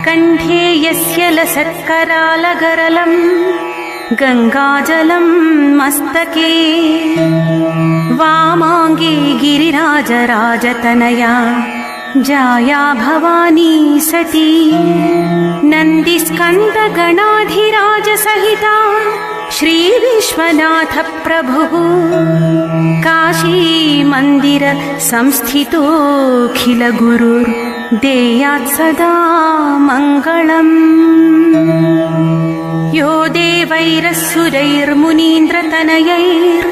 कण्ठे यस्य लसत्करालगरलं गङ्गाजलं मस्तके वामाङ्गे गिरिराजराजतनया जाया भवानी सती नन्दिस्कन्दगणाधिराजसहिता श्री विश्वनाथ प्रभुः काशी मंदिर संस्थितोऽखिल गुरुर् देयात् सदा मङ्गलम्। यो देवैरसुरैर्मुनीन्द्रतनयैर्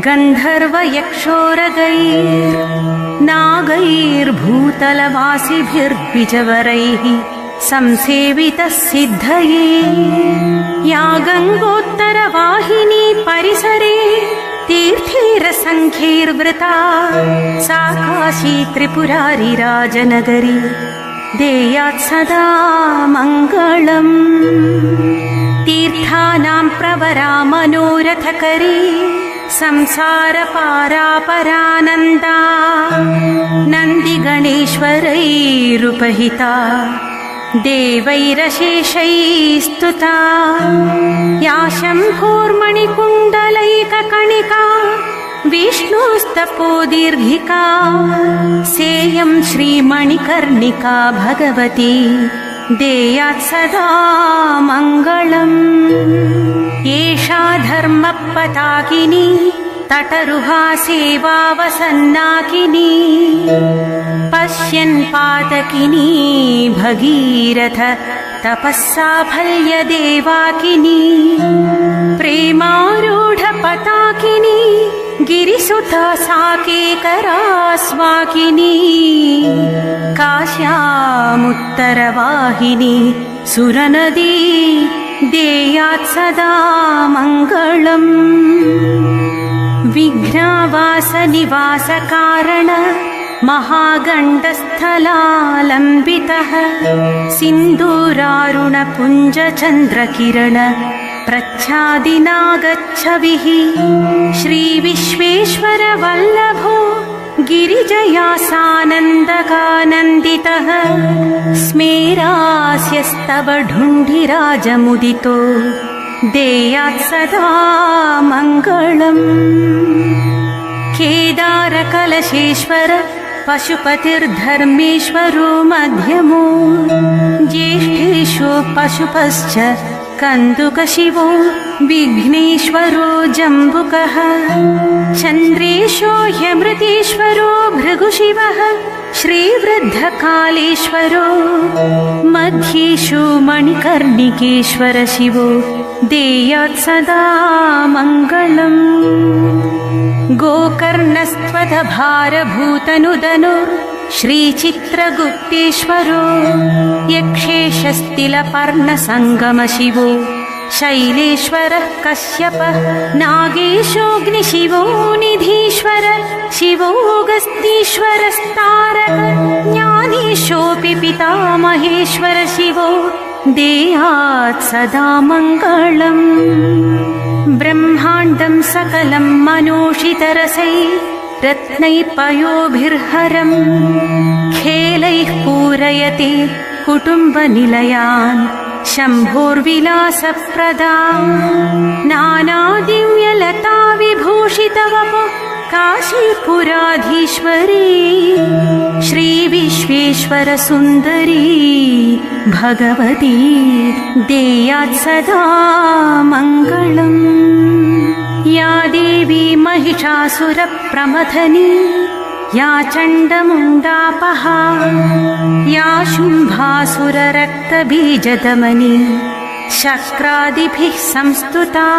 गन्धर्वयक्षोरगैर्नागैर्भूतलवासिभिर्द्विजवरैः संसेवितः सिद्धये या गङ्गोत्तरवाहिनी परिसरे तीर्थैरसङ्ख्यैर्वृता सा काशी त्रिपुरारिराजनगरी देयात् सदा मङ्गलम्। तीर्थानां प्रवरा मनोरथकरी संसारपारापरानन्दा नन्दिगणेश्वरैरुपहिता देवैरशेषैस्तुता या शम्भोर्मणिकुण्डलैककणिका विष्णुस्तपोदीर्घिका सेयं श्रीमणिकर्णिका भगवती देयात् सदा मङ्गलम्। एषा धर्मपताकिनी तटरुहा सेवावसन्नाकिनी पश्यन् पातकिनी भगीरथ तपःसाफल्यदेवाकिनी प्रेमारूढपताकिनी गिरिसुता साकेकरास्वाकिनी काश्यामुत्तरवाहिनी सुरनदी देयात् सदा मङ्गलम्। विघ्नावासनिवासकारण महागण्डस्थलालम्बितः सिन्दूरारुणपुञ्जचन्द्रकिरण प्रच्छादिनागच्छविः श्रीविश्वेश्वर वल्लभो गिरिजयासानन्दकानन्दितः स्मेरास्यस्तव ढुण्ढिराजमुदितो देयात् सदा मङ्गलम्। केदारकलशेश्वर पशुपतिर्धर्मेश्वरो मध्यमो ज्येष्ठेषु पशुपश्च कन्दुकशिवो विघ्नेश्वरो जम्बुकः चन्द्रेशो ह्यमृतेश्वरो भृगुशिवः श्रीवृद्धकालेश्वरो मध्येषु मणिकर्णिकेश्वर शिवो देयात् सदा मङ्गलम्। गोकर्णस्त्वदभारभूतनुदनुर् श्रीचित्रगुप्तेश्वरो यक्षेशस्तिलपर्णसङ्गमशिवो शैलेश्वरः कश्यपः नागेशोऽग्निशिवो निधीश्वर शिवोऽगस्तीश्वरस्तारक ज्ञानेशोऽपि पितामहेश्वर शिवो देयात् सदा मङ्गलम्। ब्रह्माण्डं सकलं मनोषितरसैः रत्नैः पयोभिर्हरम् खेलैः पूरयते कुटुम्बनिलयान् शम्भोर्विलासप्रदा नानादिव्यलता विभूषितवपो काशीपुराधीश्वरी श्रीविश्वेश्वर सुन्दरी भगवती देयात् सदा मङ्गलम्। या देवी महिषासुरप्रमथनी या चण्डमुण्डापहा या शुम्भासुररक्तबीजदमनी शक्रादिभिः संस्तुता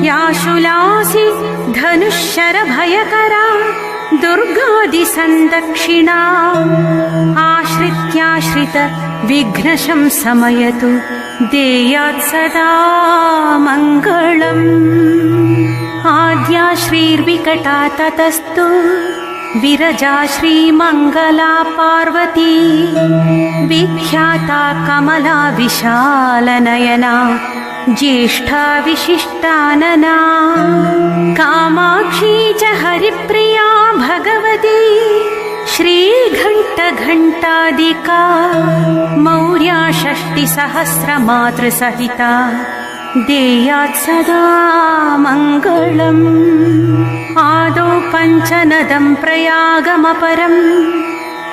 या शूलासि धनुश्शरभयकरा दुर्गादिसन्दक्षिणा आश्रित्याश्रित विघ्नशं समयतु देयात् सदा मङ्गलम्। आद्या श्रीर्विकटा ततस्तु विरजा श्रीमङ्गला पार्वती विख्याता कमला विशालनयना ज्येष्ठा विशिष्टानना कामाक्षी च हरिप्रिया भगवती श्रीघण्टघण्टादिका मौर्या षष्टिसहस्रमातृसहिता देयात् सदा मङ्गलम्। आदौ पञ्चनदं प्रयागमपरम्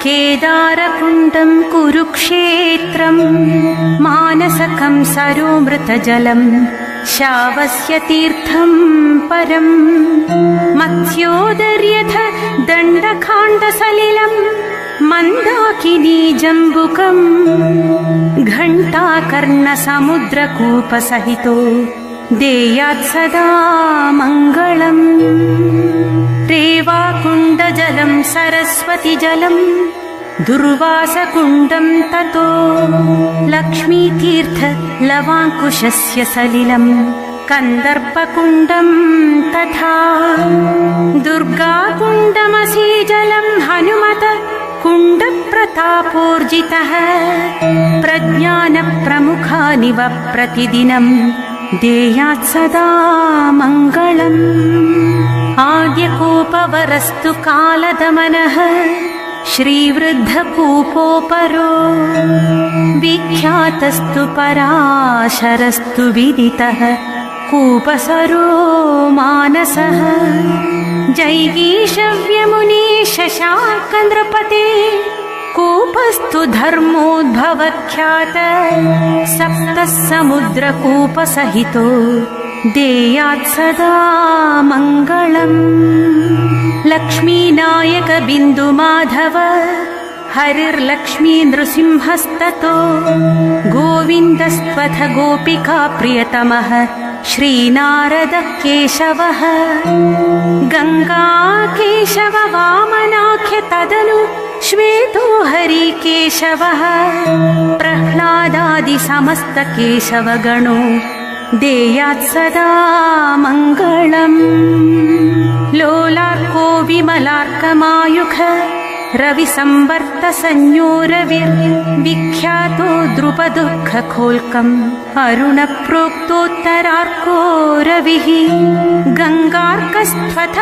केदारकुण्डं कुरुक्षेत्रम् मानसकं सरोमृतजलम् शावस्य तीर्थं परम् मत्स्योदर्यथ दण्डकाण्डसलिलम् मन्दाकिनी जम्बुकम् घण्टाकर्णसमुद्रकूपसहितो देयात् सदा मङ्गलम्। रेवाकुण्डजलं सरस्वतीजलं दुर्वासकुण्डं ततो लक्ष्मीतीर्थ लवाङ्कुशस्य सलिलं कन्दर्पकुण्डं तथा दुर्गाकुण्डमसीजलं हनुमत कुण्डप्रतापोर्जितः प्रज्ञानप्रमुखानिव प्रतिदिनं देयात् सदा मङ्गलम्। आद्यकूपवरस्तु कालदमनः श्रीवृद्धकूपोपरो विख्यातस्तु पराशरस्तु विदितः कूपसरो मानसः जैगीषव्यमुनीश शशाङ्कनृपते कूपस्तु धर्मोद्भवख्यात सप्तः समुद्रकूपसहितो देयात् सदा मङ्गलम्। लक्ष्मीनायक बिन्दुमाधव हरिर्लक्ष्मी नृसिंहस्ततो गोविन्दस्त्वथ गोपिका प्रियतमः श्रीनारद केशवः गङ्गा केशव वामनाख्य तदनु श्वेतो हरिकेशवः प्रह्लादादि समस्त केशवगणो देयात् सदा मङ्गलम्। लोलार्को विमलार्कमायुख रविसंवर्त संज्ञो रविर्विख्यातो द्रुपदुःखखोल्कम् अरुणप्रोक्तोत्तरार्को रविः गङ्गार्कस्त्वथ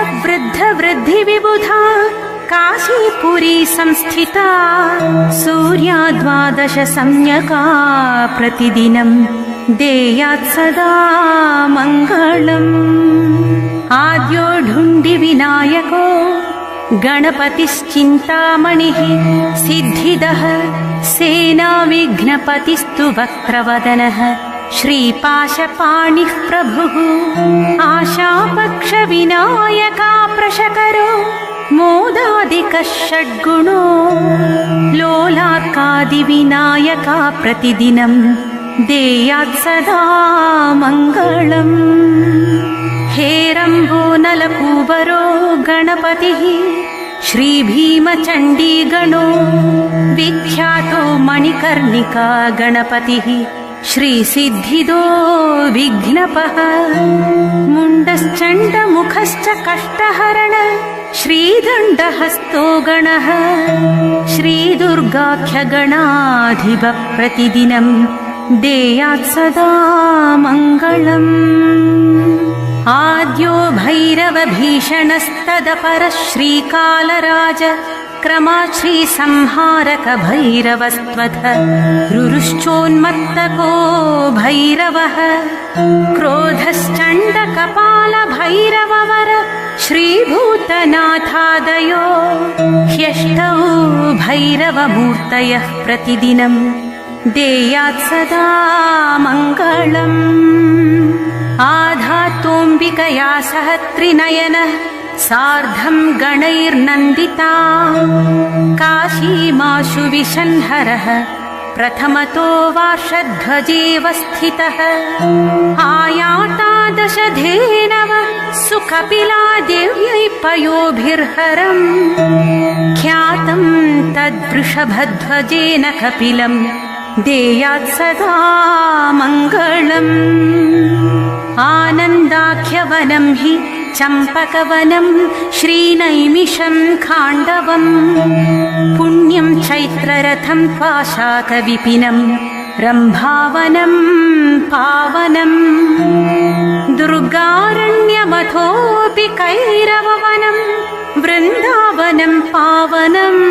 वृद्धिविबुधा काशीपुरी संस्थिता सूर्या द्वादश सम्यका प्रतिदिनं देयात् सदा मङ्गलम्। आद्यो ढुण्डिविनायको गणपतिश्चिन्तामणिः सिद्धिदः सेनाविघ्नपतिस्तु वक्त्रवदनः श्रीपाशपाणिः प्रभुः आशापक्षविनायका प्रशकरो मोदादिकः षड्गुणो लोलार्कादिविनायका प्रतिदिनं देयात् सदा मङ्गलम्। हेरम्बो नलकूबरो गणपतिः श्रीभीमचण्डीगणो विख्यातो मणिकर्णिका गणपतिः श्रीसिद्धिदो विघ्नपः मुण्डश्चण्डमुखश्च कष्टहरण श्रीदण्डहस्तो गणः श्रीदुर्गाख्यगणाधिप प्रतिदिनं देयात् सदा मङ्गलम्। आद्यो भैरवभीषणस्तदपरः श्रीकालराज क्रमाश्रीसंहारक भैरवस्त्वथ रुरुश्चोन्मत्तको भैरवः क्रोधश्चण्डकपाल भैरववर श्रीभूतनाथादयो ह्यष्टौ भैरवमूर्तयः प्रतिदिनं देयात् सदा मङ्गलम्। आधातोऽम्बिकया सह त्रिनयनः सार्धं गणैर्नन्दिता काशीमाशु विशन्हरः प्रथमतो वार्षध्वजेव स्थितः आयाता दशधेनव सुकपिला देव्यै पयोभिर्हरम् ख्यातं तद्वृषभध्वजेन कपिलं देयात् सदा मङ्गलम्। आनन्दाख्यवनं हि चम्पकवनं श्रीनैमिषं खाण्डवम् पुण्यं चैत्ररथं पाशाकविपिनं रम्भावनं पावनम् दुर्गारण्यमथोऽपि कैरववनं वृन्दावनं पावनम्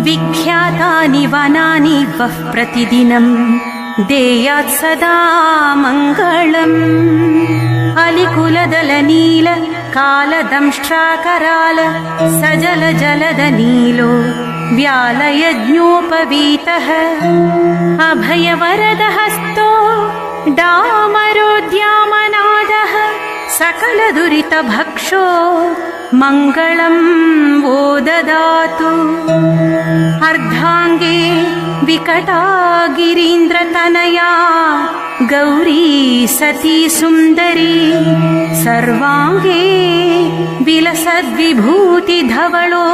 विख्यातानि वनानि वः प्रतिदिनं देयात् सदा मङ्गलम् अलिकुलदलनील कालदंष्ट्राकराल सजल जलद नीलो व्यालयज्ञोपवीतः अभयवरदहस्तो डामरोद्यामनादः सकलदुरितभक्षो मङ्गलं वो ददातु अर्धाङ्गे विकटा गिरीन्द्रतनया गौरी सती सुन्दरी सर्वाङ्गे विलसद्विभूतिधवलो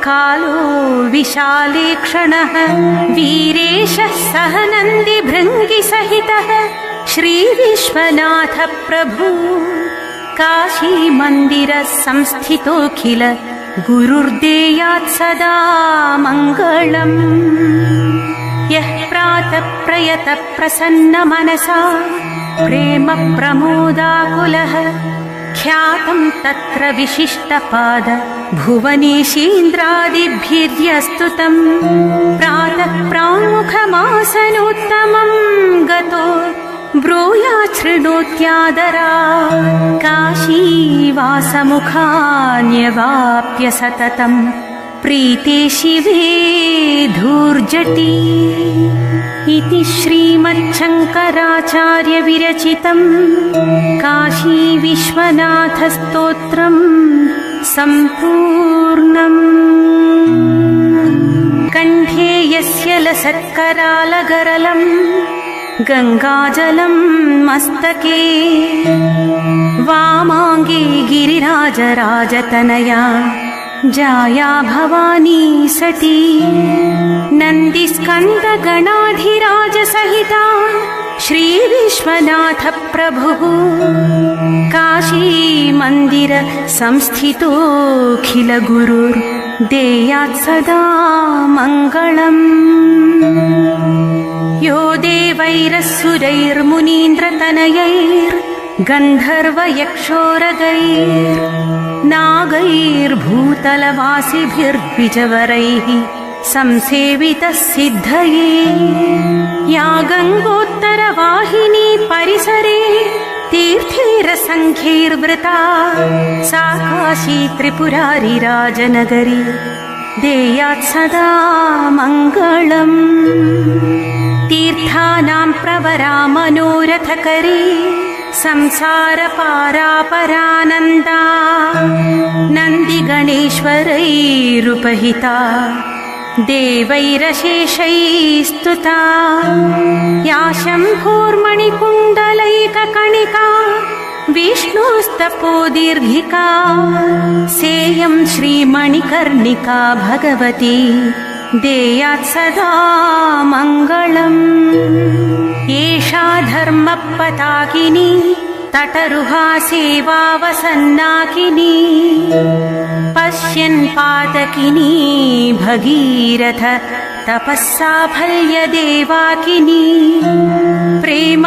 कालो विशालेक्षणः वीरेशः सह नन्दिभृङ्गिसहितः श्रीविश्वनाथ प्रभु काशीमन्दिरः संस्थितोऽखिल गुरुर्देयात् सदा मङ्गलम् यः प्रातः प्रयतः प्रसन्नमनसा प्रेम प्रमोदाकुलः ख्यातं तत्र विशिष्टपाद भुवनेशीन्द्रादिभिर्यस्तुतं प्रातः प्रामुखमासनोत्तमं गतो ब्रूयात् शृणोत्यादरा काशीवासमुखान्यवाप्य सततं प्रीते शिवे धूर्जटी इति श्रीमच्छङ्कराचार्य विरचितं काशी विश्वनाथस्तोत्रम् सम्पूर्णम् कण्ठे यस्य लसत्करालगरलम् गङ्गाजलं मस्तके वामाङ्गे गिरिराजराजतनया जाया भवानी सती नन्दिस्कन्दगणाधिराजसहिता श्रीविश्वनाथ प्रभुः काशीमन्दिर संस्थितोऽखिल गुरुर्देयात् सदा मङ्गलम् यो देवैरस्सुरैर्मुनीन्द्रतनयैर्गन्धर्वयक्षोरगैर्नागैर्भूतलवासिभिर्द्विजवरैः संसेवितः सिद्धये या गङ्गोत्तरवाहिनी परिसरे तीर्थैरसङ्ख्यैर्वृता सा काशी त्रिपुरारिराजनगरी देयात् सदा मङ्गलम् तीर्थानां प्रवरा मनोरथकरी संसारपारापरानन्दा नन्दिगणेश्वरैरुपहिता देवैरशेषैस्तुता या शम्भोर्मणिकुण्डलैककणिका विष्णोस्तपोदीर्घिका सेयं श्रीमणिकर्णिका भगवती देयात् सदा मङ्गलम् एषा धर्मपताकिनी तटरुहा सेवावसन्नाकिनी पश्यन् पातकिनी भगीरथ तपःसाफल्यदेवाकिनी प्रेमारूढपताकिनी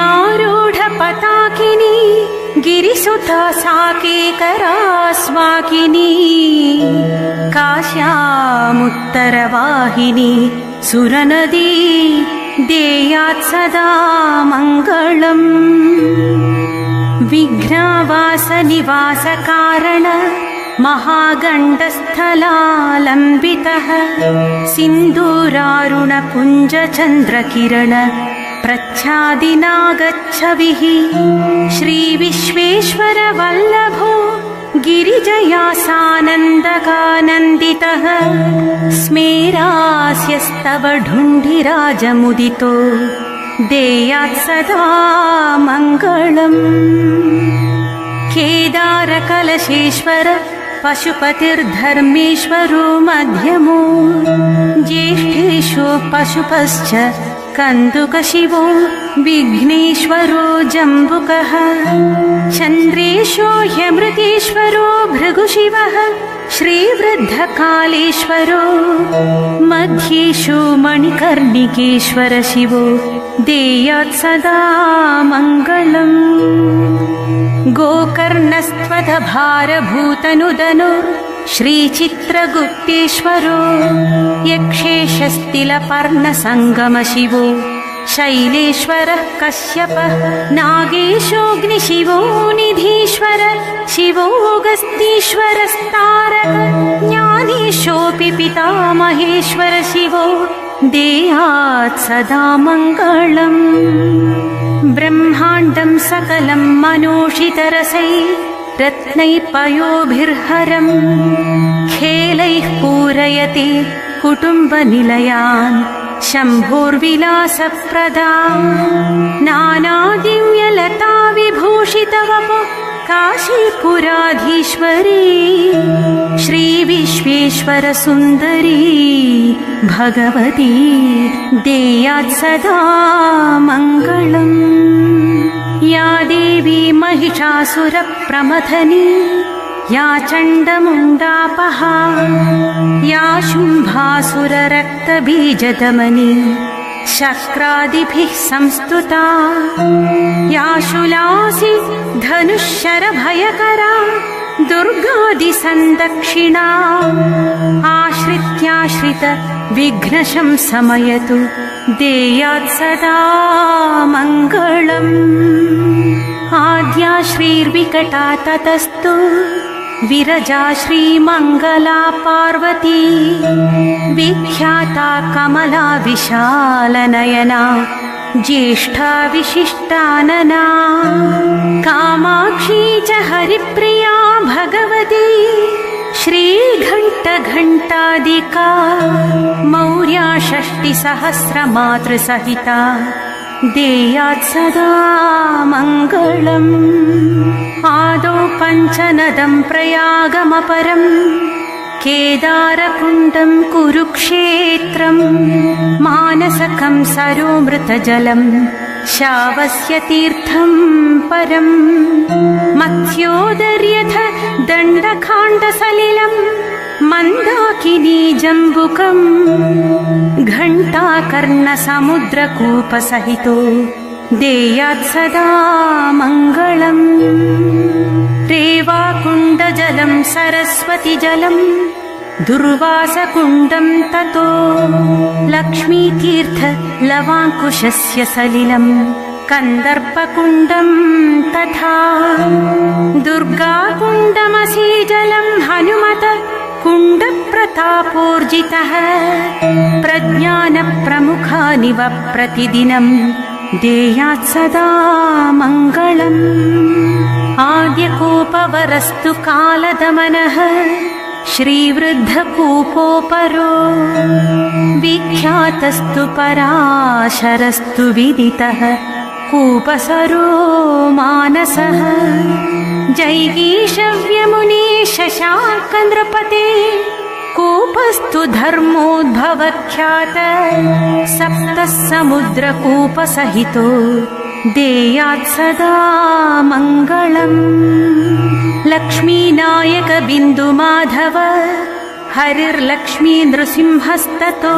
गिरिसुता साकेकरास्वाकिनी काश्यामुत्तरवाहिनी सुरनदी देयात् सदा मङ्गलम् विघ्नावासनिवासकारण महागण्डस्थलालम्बितः सिन्दूरारुणपुञ्जचन्द्रकिरण प्रच्छादिनागच्छविः श्रीविश्वेश्वर वल्लभो गिरिजयासानन्दकानन्दितः स्मेरास्यस्तव ढुण्ढिराजमुदितो देयात् सदा मङ्गलम् केदारकलशेश्वर पशुपतिर्धर्मेश्वरो मध्यमो ज्येष्ठेषु पशुपश्च कन्दुकशिवो विघ्नेश्वरो जम्बुकः चन्द्रेशो ह्यमृतेश्वरो भृगुशिवः श्रीवृद्धकालेश्वरो मध्येषु मणिकर्णिकेश्वर शिवो देयात् सदा मङ्गलम् गोकर्णस्त्वदभारभूतनुदनुर् श्रीचित्रगुप्तेश्वरो यक्षेशस्तिलपर्णसङ्गमशिवो शैलेश्वरः कश्यपः नागेशोऽग्निशिवो निधीश्वर शिवोऽगस्तीश्वरस्तारक ज्ञानेशोऽपि पितामहेश्वर शिवो देयात् सदा मङ्गलम्। ब्रह्माण्डं सकलं मनोषितरसैः रत्नैः पयोभिर्हरम् खेलैः पूरयते कुटुम्बनिलयान् शम्भोर्विलासप्रदा नानादिव्यलता विभूषितवपो काशीपुराधीश्वरी श्रीविश्वेश्वरसुन्दरी भगवती देयात् सदा मङ्गलम्। या देवी महिषासुरप्रमथनी या चण्डमुण्डापहा या शुम्भासुररक्तबीजदमनी शक्रादिभिः संस्तुता या शूलासि धनुश्शरभयकरा दुर्गादिसन्दक्षिणा आश्रित्याश्रित विघ्नशं समयतु देयात् सदा मङ्गलम्। आद्या श्रीर्विकटा ततस्तु विरजा श्रीमङ्गला पार्वती विख्याता कमला विशालनयना ज्येष्ठा विशिष्टानना कामाक्षी च हरिप्रिया भगवती श्रीघण्टघण्टादिका मौर्या षष्टिसहस्रमातृसहिता देयात् सदा मङ्गलम्। आदौ पञ्चनदं प्रयागमपरम् केदारकुण्डं कुरुक्षेत्रं मानसकं सरोमृतजलं शावस्य तीर्थं परम् मत्स्योदर्यथ दण्डकाण्डसलिलं मन्दाकिनी जम्बुकम् घण्टाकर्णसमुद्रकूपसहितो देयात् सदा मङ्गलम्। रेवाकुण्डजलं सरस्वतीजलं दुर्वासकुण्डं ततो लक्ष्मीतीर्थ लवाङ्कुशस्य सलिलं कन्दर्पकुण्डं तथा दुर्गाकुण्डमसीजलं हनुमत कुण्डप्रतापोर्जितः प्रज्ञानप्रमुखानिव प्रतिदिनं देयात् सदा मङ्गलम्। आद्यकूपवरस्तु कालदमनः श्रीवृद्धकूपोपरो विख्यातस्तु पराशरस्तु विदितः कूपसरो मानसः जैगीषव्यमुने शशाङ्कनृपते कूपस्तु धर्मोद्भवख्यात सप्तः समुद्रकूपसहितो देयात् सदा मङ्गलम्। लक्ष्मीनायक बिन्दुमाधव हरिर्लक्ष्मी नृसिंहस्ततो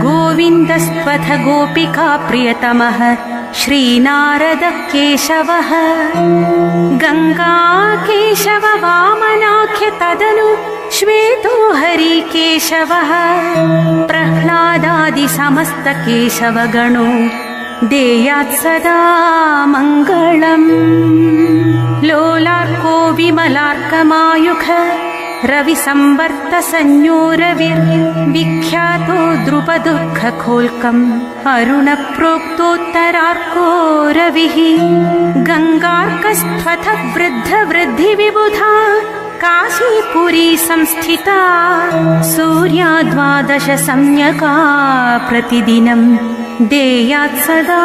गोविन्दस्त्वथ गोपिका प्रियतमः श्रीनारद केशवः गङ्गा केशव वामनाख्य तदनु श्वेतो हरिकेशवः प्रह्लादादि समस्त केशवगणो देयात् सदा मङ्गलम्। लोलार्को विमलार्कमायुख रविसंवर्त संज्ञो रविर्विख्यातो द्रुपदुःखखोल्कम् अरुणप्रोक्तोत्तरार्को रविः गङ्गार्कस्त्वथ वृद्धवृद्धिविबुधा काशीपुरी संस्थिता सूर्या द्वादश सम्यका प्रतिदिनं देयात् सदा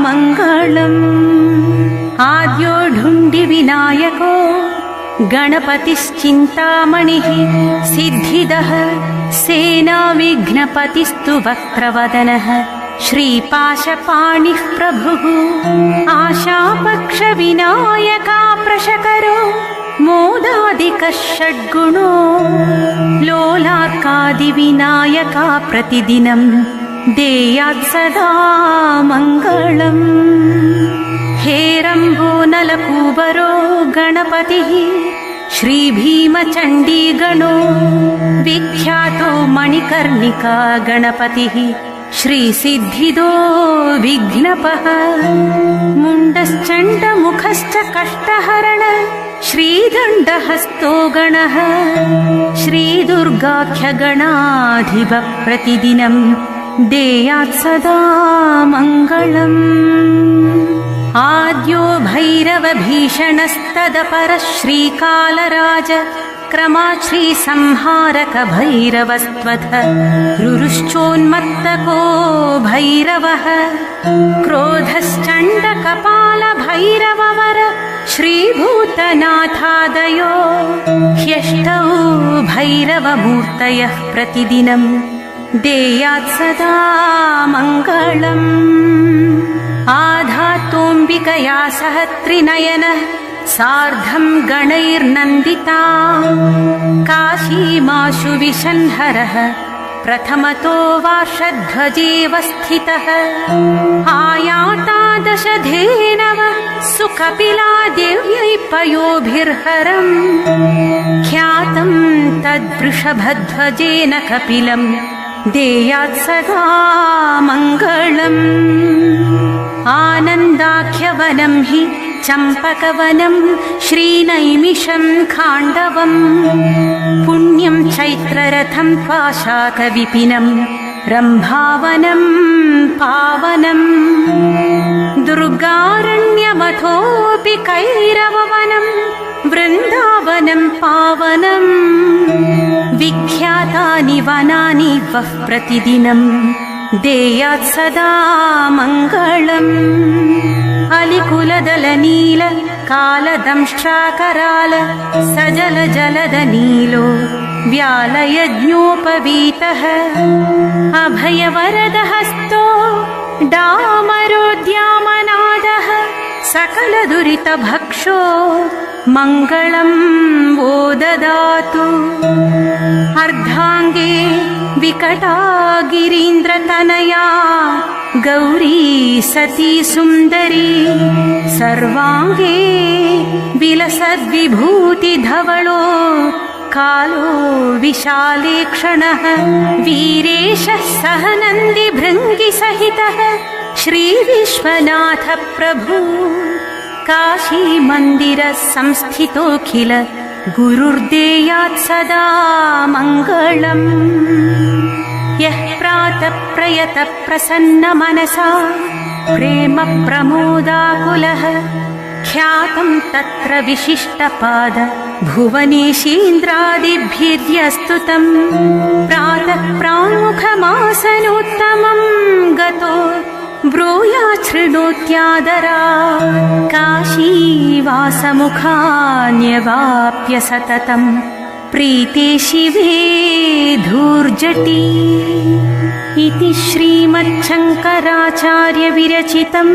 मङ्गलम्। आद्यो ढुण्डिविनायको गणपतिश्चिन्तामणिः सिद्धिदः सेनाविघ्नपतिस्तु वक्त्रवदनः श्रीपाशपाणिः प्रभुः आशापक्षविनायका प्रशकरो मोदादिकः षड्गुणो लोलार्कादिविनायका प्रतिदिनं देयात् सदा मङ्गलम्। हेरम्बो नलकूबरो गणपतिः श्रीभीमचण्डीगणो विख्यातो मणिकर्णिका गणपतिः श्रीसिद्धिदो विघ्नपः मुण्डश्चण्डमुखश्च कष्टहरण श्रीदण्डहस्तो गणः श्रीदुर्गाख्यगणाधिपः प्रतिदिनं देयात् सदा मङ्गलम् आद्यो भैरवभीषणस्तदपरः श्रीकालराज क्रमात् श्रीसंहारक भैरवस्त्वथ रुरुश्चोन्मत्तको भैरवः क्रोधश्चण्डकपाल भैरववर श्रीभूतनाथादयो ह्यष्टौ भैरवमूर्तयः प्रतिदिनं देयात् सदा मङ्गलम् आधातोऽम्बिकया सह त्रिनयनः सार्धं गणैर्नन्दिता काशीमाशु विशन्हरः प्रथमतो वार्षध्वजेव स्थितः आयाता दशधेनव सुकपिला देव्यै पयोभिर्हरम् ख्यातं तद्वृषभध्वजेन कपिलं देयात् सदा मङ्गलम् आनन्दाख्यवनं हि चम्पकवनं श्रीनैमिषं खाण्डवम् पुण्यं चैत्ररथं पाशाकविपिनं रम्भावनं पावनम् दुर्गारण्यमथोऽपि कैरववनं वृन्दावनं पावनम् विख्यातानि वनानि वः प्रतिदिनं देयात् सदा मङ्गलम् अलिकुलदलनील कालदंष्ट्राकराल सजल जलदनीलो व्यालयज्ञोपवीतः अभयवरदहस्तो डामरोद्यामनादः सकलदुरितभक्षो मङ्गलं वो ददातु अर्धाङ्गे विकटा गिरीन्द्रतनया गौरी सती सुन्दरी सर्वाङ्गे विलसद्विभूतिधवलो कालो विशालेक्षणः वीरेशः सह नन्दिभृङ्गिसहितः श्रीविश्वनाथ प्रभु काशीमन्दिरः संस्थितोऽखिल गुरुर्देयात् सदा मङ्गलम् यः प्रातः प्रयतः प्रसन्नमनसा प्रेम प्रमोदाकुलः ख्यातं तत्र विशिष्टपाद भुवनेशीन्द्रादिभिर्यस्तुतं प्रातः प्राङ्मुखमासनोत्तमं गतो ब्रूयात् शृणोत्यादरा काशीवासमुखान्यवाप्य सततं प्रीते शिवे धूर्जटी इति श्रीमच्छङ्कराचार्यविरचितं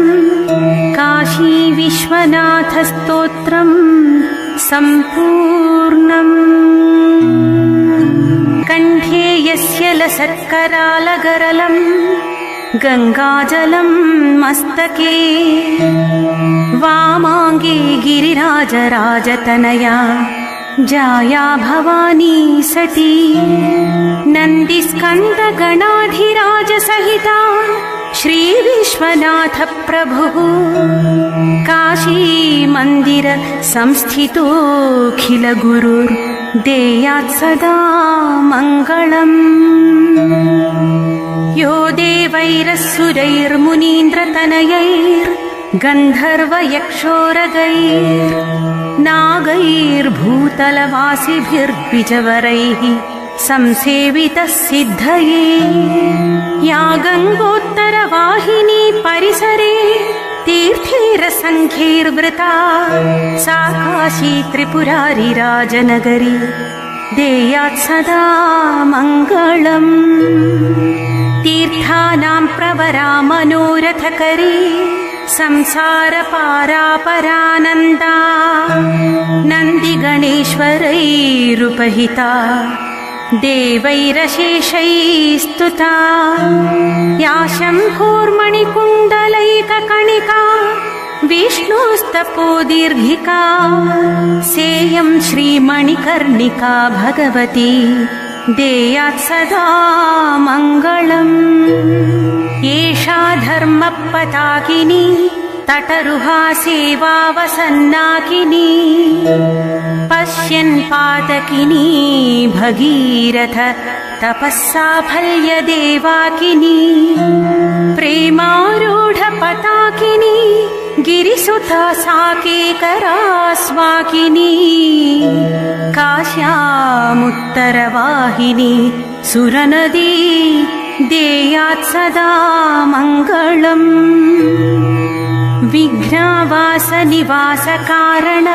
काशीविश्वनाथस्तोत्रं सम्पूर्णम् कण्ठे यस्य लसत्करालगरलम् गङ्गाजलं मस्तके वामाङ्गे गिरिराजराजतनया जाया भवानी सती नन्दिस्कन्दगणाधिराजसहिता श्रीविश्वनाथ प्रभुः काशीमन्दिर संस्थितोऽखिल गुरुर्देयात् सदा मङ्गलम् यो देवैरस्सुरैर्मुनीन्द्रतनयैर्गन्धर्वयक्षोरगैर्नागैर्भूतलवासिभिर्द्विजवरैः संसेवितः सिद्धये या गङ्गोत्तरवाहिनी परिसरे तीर्थैरसङ्ख्यैर्वृता सा काशी त्रिपुरारिराजनगरी देयात् सदा मङ्गलम् तीर्थानां प्रवरा मनोरथकरी संसारपारापरानन्दा नन्दिगणेश्वरैरुपहिता देवैरशेषैस्तुता या शम्भोर्मणिकुण्डलैककणिका विष्णोस्तपो दीर्घिका सेयं श्रीमणिकर्णिका भगवती देयात् सदा मङ्गलम्। एषा धर्मपताकिनी तटरुहा सेवावसन्नाकिनी पश्यन् पातकिनी भगीरथ तपःसाफल्यदेवाकिनी प्रेमारूढपताकिनी गिरिसुता साकेकरास्वाकिनी काश्यामुत्तरवाहिनी सुरनदी देयात् सदा मङ्गलम्। विघ्नावासनिवासकारण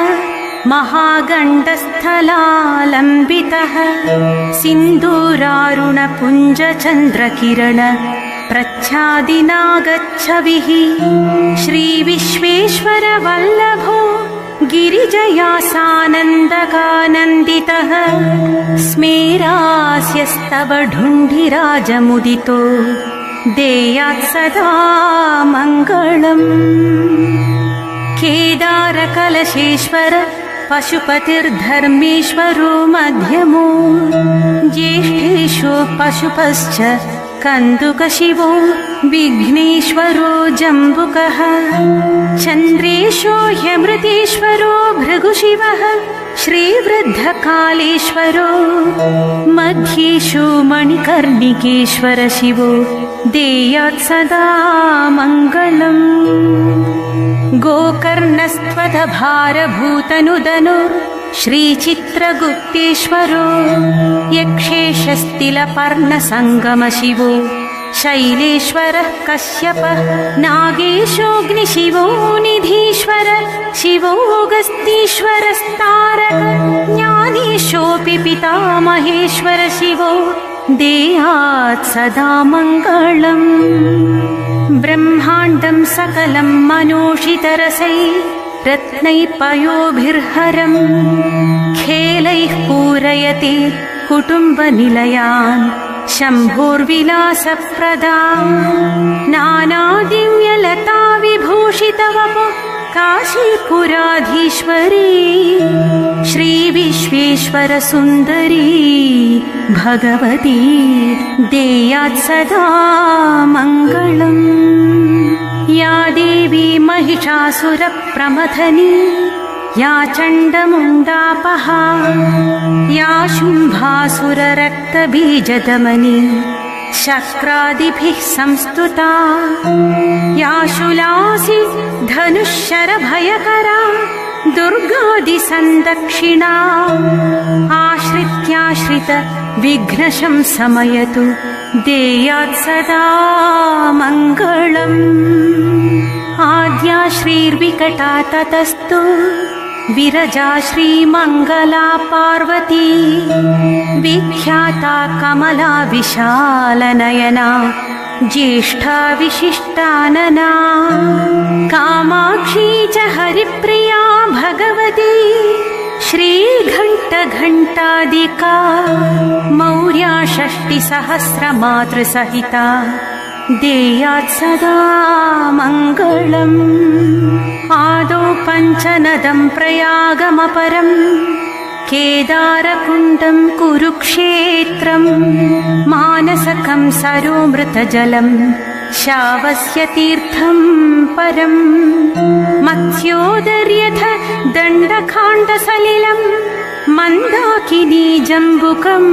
महागण्डस्थलालम्बितः सिन्दूरारुणपुञ्जचन्द्रकिरण प्रच्छादिनागच्छविः श्रीविश्वेश्वर वल्लभो गिरिजयासानन्दकानन्दितः स्मेरास्यस्तव ढुण्ढिराजमुदितो देयात् सदा मङ्गलम्। केदारकलशेश्वर पशुपतिर्धर्मेश्वरो मध्यमो ज्येष्ठेषु पशुपश्च कन्दुकशिवो विघ्नेश्वरो जम्बुकः चन्द्रेशो ह्यमृतेश्वरो भृगुशिवः श्रीवृद्धकालेश्वरो मध्येषु मणिकर्णिकेश्वर शिवो देयात् सदा मङ्गलम्। गोकर्णस्त्वदभारभूतनुदनुर् श्रीचित्रगुप्तेश्वरो यक्षेशस्तिलपर्णसङ्गमशिवो शैलेश्वरः कश्यपः नागेशोऽग्निशिवो निधीश्वर शिवोऽगस्तीश्वरस्तारक ज्ञानेशोऽपि पितामहेश्वर शिवो देयात् सदा मङ्गलम्। ब्रह्माण्डं सकलं मनोषितरसैः रत्नैः पयोभिर्हरम् खेलैः पूरयते कुटुम्बनिलयान् शम्भोर्विलासप्रदा नानादिव्यलता विभूषितवपु काशीपुराधीश्वरी श्रीविश्वेश्वर सुन्दरी भगवती देयात् सदा मङ्गलम्। या देवी महिषासुरप्रमथनी या चण्डमुण्डापहा या शुम्भासुररक्तबीजदमनी शक्रादिभिः संस्तुता या शूलासि धनुश्शरभयकरा दुर्गादिसन्दक्षिणा आश्रित्याश्रित विघ्नशं समयतु देयात् सदा मङ्गलम्। आद्या श्रीर्विकटा ततस्तु विरजा श्रीमङ्गला पार्वती विख्याता कमला विशालनयना ज्येष्ठा विशिष्टानना कामाक्षी च हरिप्रिया भगवती श्रीघण्टघण्टादिका मौर्या षष्टिसहस्रमातृसहिता देयात् सदा मङ्गलम्। आदौ पञ्चनदं प्रयागमपरम् केदारकुण्डं कुरुक्षेत्रं मानसकं सरोमृतजलं शावस्य तीर्थं परं मत्स्योदर्यथ दण्डकाण्डसलिलं मन्दाकिनी जम्बुकं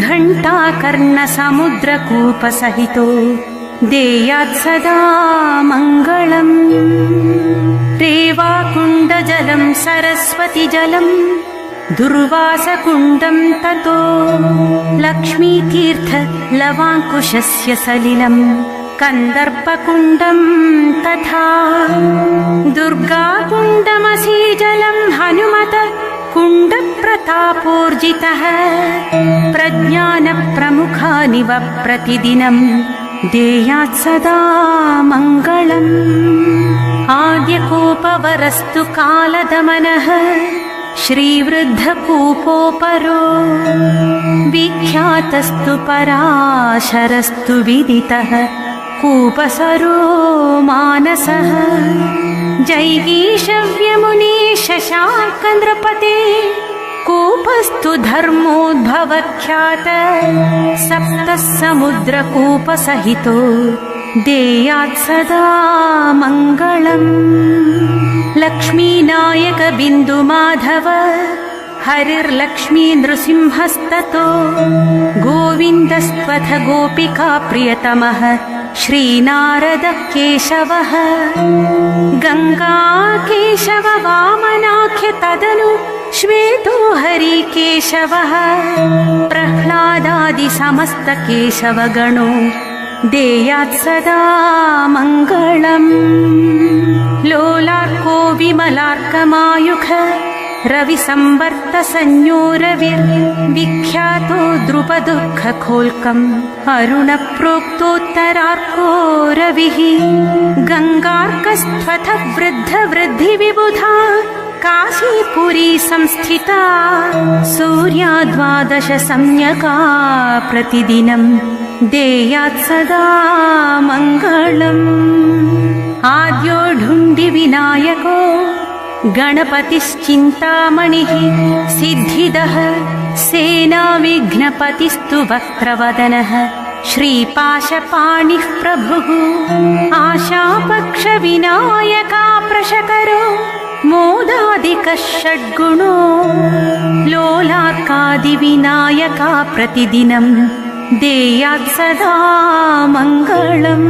घण्टाकर्णसमुद्रकूपसहितो देयात् सदा मङ्गलम्। रेवाकुण्डजलं सरस्वतीजलं दुर्वासकुण्डं ततो लक्ष्मीतीर्थ लवाङ्कुशस्य सलिलं कन्दर्पकुण्डं तथा दुर्गाकुण्डमसीजलं हनुमत कुण्डप्रतापोर्जितः प्रज्ञानप्रमुखानिव प्रतिदिनं देयात् सदा मङ्गलम्। आद्यकूपवरस्तु कालदमनः श्रीवृद्धकूपोपरो विख्यातस्तु पराशरस्तु विदितः कूपसरो मानसः जैगीषव्यमुने शशाङ्कनृपते कूपस्तु धर्मोद्भवख्यात सप्तः समुद्रकूपसहितो देयात् सदा मङ्गलम्। लक्ष्मीनायक बिन्दुमाधव हरिर्लक्ष्मी नृसिंहस्ततो गोविन्दस्त्वथ गोपिका प्रियतमः श्रीनारदः केशवः गङ्गा केशव वामनाख्य तदनु श्वेतो हरिकेशवः प्रह्लादादि समस्त केशवगणो देयात् सदा मङ्गलम्। लोलार्को विमलार्कमायुख रविसंवर्त संज्ञो रविर्विख्यातो द्रुपदुःखखोल्कम् अरुणप्रोक्तोत्तरार्को रविः गङ्गार्कस्त्वथ वृद्धिविबुधा काशीपुरी संस्थिता सूर्या द्वादश सम्यका प्रतिदिनम् देयात् सदा मङ्गलम्। आद्यो ढुण्डिविनायको गणपतिश्चिन्तामणिः सिद्धिदः सेनाविघ्नपतिस्तु वक्त्रवदनः श्रीपाशपाणिः प्रभुः आशापक्षविनायका प्रशकरो मोदादिकः षड्गुणो लोलार्कादिविनायका प्रतिदिनम् देयात् सदा मङ्गलम्।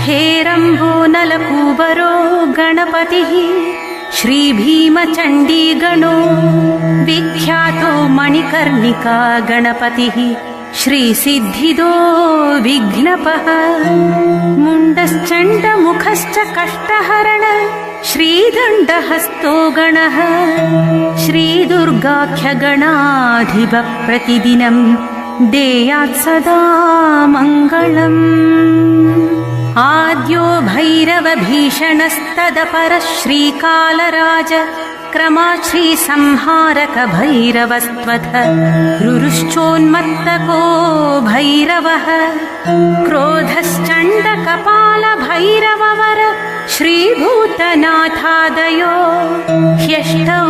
हेरम्बो नलकूबरो गणपतिः श्रीभीमचण्डीगणो विख्यातो मणिकर्णिका गणपतिः श्रीसिद्धिदो विघ्नपः मुण्डश्चण्डमुखश्च कष्टहरण श्रीदण्डहस्तो गणः श्रीदुर्गाख्यगणाधिपः प्रतिदिनम् देयात् सदा मङ्गलम्। आद्यो भैरवभीषणस्तदपरः श्रीकालराज क्रमाश्रीसंहारक भैरवस्त्वथ रुरुश्चोन्मत्तको भैरवः क्रोधश्चण्डकपाल भैरववर श्रीभूतनाथादयो ह्यष्टौ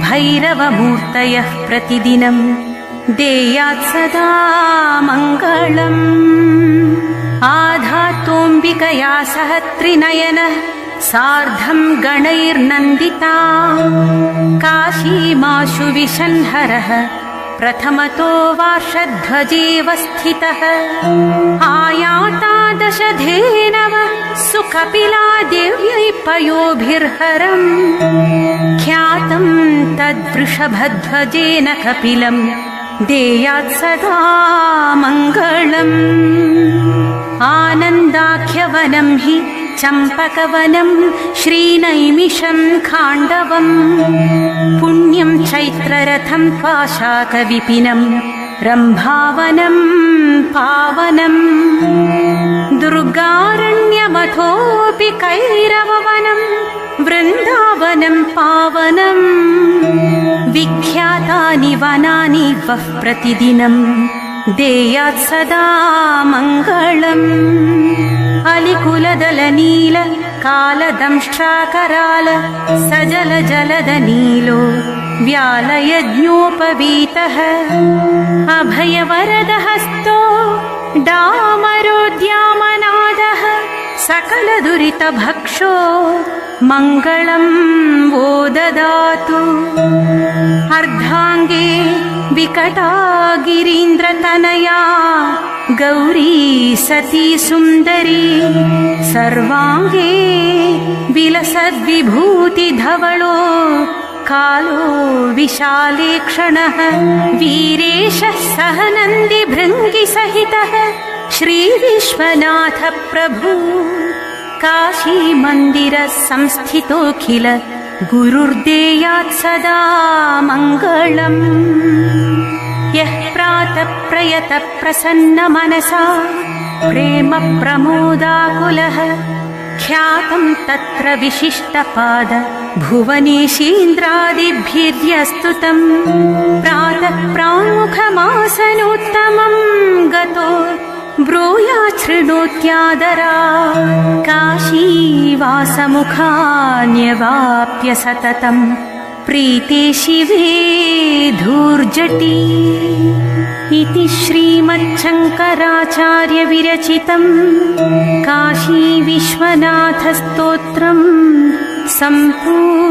भैरवमूर्तयः प्रतिदिनम् देयात् सदा मङ्गलम्। आधातोऽम्बिकया सह त्रिनयनः सार्धं गणैर्नन्दिता काशीमाशु विशन्हरः प्रथमतो वार्षध्वजेव स्थितः आयाता दशधेनव सुकपिला देव्यै पयोभिर्हरम् ख्यातं तद्वृषभध्वजेन कपिलम् देयात् सदा मङ्गलम्। आनन्दाख्यवनं हि चम्पकवनं श्रीनैमिषं खाण्डवम् पुण्यं चैत्ररथं पाशाकविपिनं रम्भावनं पावनम् दुर्गारण्यमथोऽपि कैरववनं वृन्दावनं पावनम् विख्यातानि वनानि वः प्रतिदिनम् देयात् सदा मङ्गलम्। अलिकुलदलनील कालदंष्ट्राकराल सजल जलदनीलो व्यालयज्ञोपवीतः अभयवरदहस्तो डामरोद्यामनादः सकलदुरितभक्षो मङ्गलं वो ददातु। अर्धाङ्गे विकटा गिरीन्द्रतनया गौरी सती सुन्दरी सर्वाङ्गे विलसद्विभूतिधवलो कालो विशालेक्षणः वीरेशः सह नन्दिभृङ्गिसहितः श्रीविश्वनाथ प्रभु काशीमन्दिरः संस्थितोऽखिल गुरुर्देयात् सदा मङ्गलम्। यः प्रातः प्रयतः प्रसन्नमनसा प्रेम प्रमोदाकुलः ख्यातं तत्र विशिष्टपाद भुवनेशीन्द्रादिभिर्यस्तुतं प्रातः प्राङ्मुखमासनोत्तमं गतो ब्रूयाच्छृणोत्यादरा काशीवासमुखान्यवाप्य सततम् प्रीते शिवे धूर्जटी इति श्रीमच्छङ्कराचार्यविरचितम् काशीविश्वनाथस्तोत्रम् सम्पूर्णम्।